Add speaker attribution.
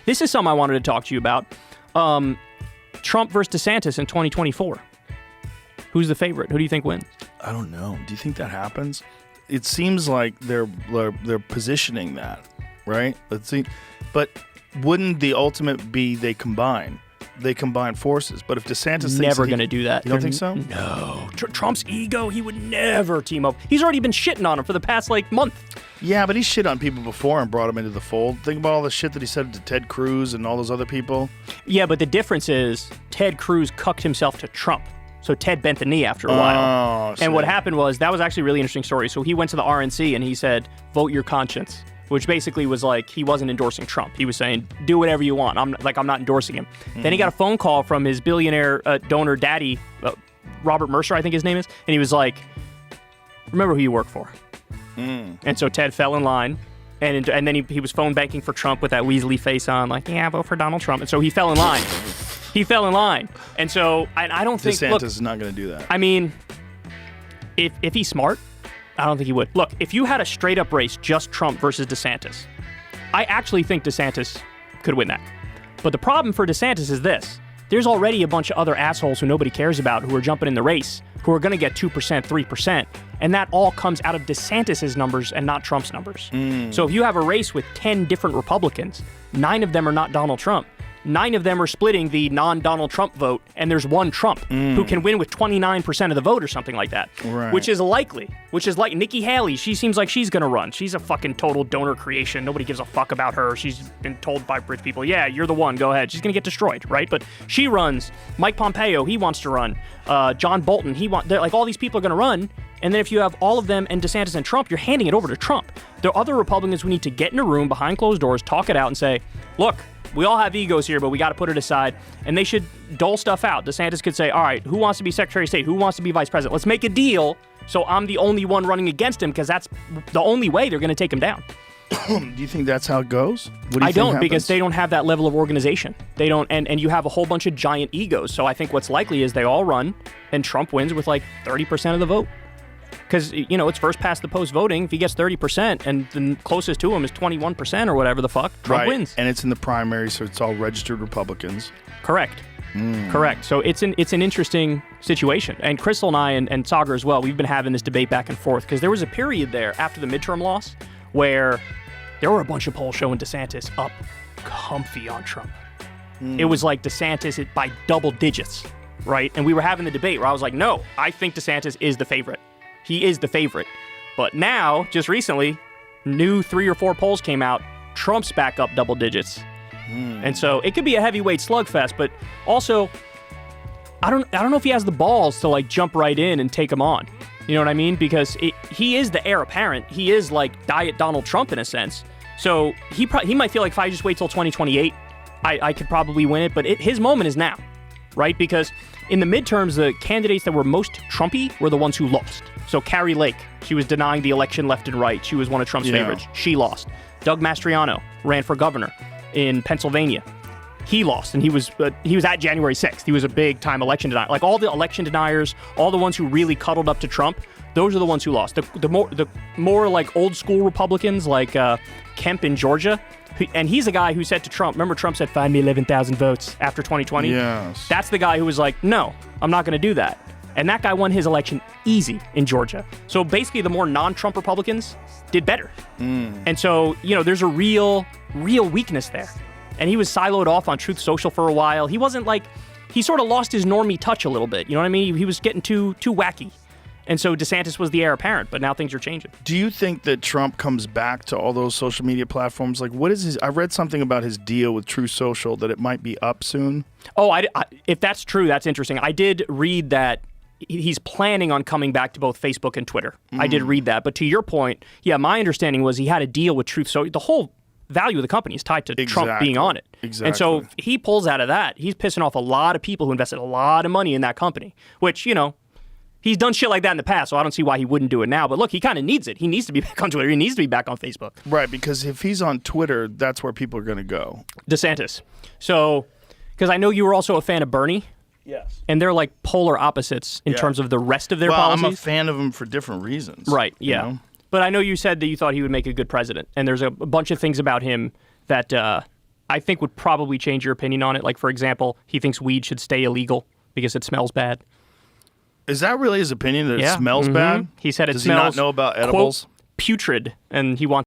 Speaker 1: This is something I wanted to talk to you about. Trump versus DeSantis in 2024. Who's the favorite? Who do you think wins?
Speaker 2: I don't know. Do you think that happens? It seems like they're positioning that, right? Let's see. But wouldn't the ultimate be they combine forces? But if DeSantis
Speaker 1: never going to do that.
Speaker 2: You don't think so?
Speaker 1: No. Trump's ego, he would never team up. He's already been shitting on him for the past month.
Speaker 2: Yeah, but he shit on people before and brought them into the fold. Think about all the shit that he said to Ted Cruz and all those other people.
Speaker 1: Yeah, but the difference is Ted Cruz cucked himself to Trump. So Ted bent the knee after a while. And what happened was, that was actually a really interesting story. So he went to the RNC and he said, vote your conscience, which basically was he wasn't endorsing Trump. He was saying, do whatever you want. I'm not endorsing him. Mm-hmm. Then he got a phone call from his billionaire donor daddy, Robert Mercer, I think his name is. And he was like, remember who you work for. And so Ted fell in line. And then he was phone banking for Trump with that Weasley face on, yeah, vote for Donald Trump. And so he fell in line. He fell in line. And so I don't think...
Speaker 2: DeSantis is not going to do that.
Speaker 1: I mean, if he's smart, I don't think he would. Look, if you had a straight-up race, just Trump versus DeSantis, I actually think DeSantis could win that. But the problem for DeSantis is this. There's already a bunch of other assholes who nobody cares about who are jumping in the race, who are going to get 2%, 3%, and that all comes out of DeSantis' numbers and not Trump's numbers. So if you have a race with 10 different Republicans, 9 of them are not Donald Trump, 9 of them are splitting the non-Donald Trump vote, and there's one Trump who can win with 29% of the vote or something like that, which is likely. Nikki Haley, she seems like she's going to run. She's a fucking total donor creation. Nobody gives a fuck about her. She's been told by rich people, yeah, you're the one, go ahead. She's going to get destroyed, right? But she runs. Mike Pompeo, he wants to run. John Bolton, all these people are going to run. And then if you have all of them and DeSantis and Trump, you're handing it over to Trump. There are other Republicans who need to get in a room behind closed doors, talk it out, and say, look, we all have egos here, but we got to put it aside. And they should dole stuff out. DeSantis could say, all right, who wants to be Secretary of State? Who wants to be Vice President? Let's make a deal so I'm the only one running against him, because that's the only way they're going to take him down.
Speaker 2: Do you think that's how it goes?
Speaker 1: I don't, because they don't have that level of organization. They don't, and you have a whole bunch of giant egos. So I think what's likely is they all run, and Trump wins with 30% of the vote. Because, it's first past the post voting. If he gets 30% and the closest to him is 21% or whatever the fuck, Trump wins.
Speaker 2: And it's in the primary, so it's all registered Republicans.
Speaker 1: Correct. Correct. So it's an interesting situation. And Crystal and I, and Sagar as well, we've been having this debate back and forth, because there was a period there after the midterm loss where there were a bunch of polls showing DeSantis up comfy on Trump. It was like DeSantis by double digits, right? And we were having the debate where I was like, no, I think DeSantis is the favorite. He is the favorite. But now, just recently, new 3 or 4 polls came out. Trump's back up double digits. And so it could be a heavyweight slugfest, but also, I don't know if he has the balls to jump right in and take him on. You know what I mean? Because he is the heir apparent. He is Diet Donald Trump in a sense. So he might feel like if I just wait till 2028, I could probably win it. But his moment is now, right? Because in the midterms, the candidates that were most Trumpy were the ones who lost. So Carrie Lake, she was denying the election left and right. She was one of Trump's favorites. She lost. Doug Mastriano ran for governor in Pennsylvania. He lost, and he was at January 6th. He was a big-time election denier. All the election deniers, all the ones who really cuddled up to Trump, those are the ones who lost. The more old-school Republicans, Kemp in Georgia, and he's a guy who said to Trump, remember Trump said, find me 11,000 votes after 2020?
Speaker 2: Yes.
Speaker 1: That's the guy who was like, no, I'm not going to do that. And that guy won his election easy in Georgia. So basically, the more non-Trump Republicans did better. And so, there's a real weakness there. And he was siloed off on Truth Social for a while. He wasn't he sort of lost his normie touch a little bit. You know what I mean? He was getting too wacky. And so DeSantis was the heir apparent, but now things are changing.
Speaker 2: Do you think that Trump comes back to all those social media platforms? What is his... I read something about his deal with Truth Social, that it might be up soon.
Speaker 1: Oh, if that's true, that's interesting. I did read that he's planning on coming back to both Facebook and Twitter. I did read that. But to your point, my understanding was he had a deal with Truth Social. The whole value of the company is tied to Trump being on it.
Speaker 2: Exactly.
Speaker 1: And so if he pulls out of that, he's pissing off a lot of people who invested a lot of money in that company, which, he's done shit like that in the past, so I don't see why he wouldn't do it now. But look, he kind of needs it. He needs to be back on Twitter. He needs to be back on Facebook.
Speaker 2: Right, because if he's on Twitter, that's where people are going to go.
Speaker 1: DeSantis. So, because I know you were also a fan of Bernie.
Speaker 2: Yes.
Speaker 1: And they're polar opposites in terms of the rest of their policies.
Speaker 2: I'm a fan of him for different reasons.
Speaker 1: Right, yeah. But I know you said that you thought he would make a good president. And there's a bunch of things about him that I think would probably change your opinion on it. Like, for example, he thinks weed should stay illegal because it smells bad.
Speaker 2: Is that really his opinion, that it smells bad?
Speaker 1: He said it
Speaker 2: Does
Speaker 1: smells,
Speaker 2: he not know about edibles?
Speaker 1: Quote, putrid, and he wants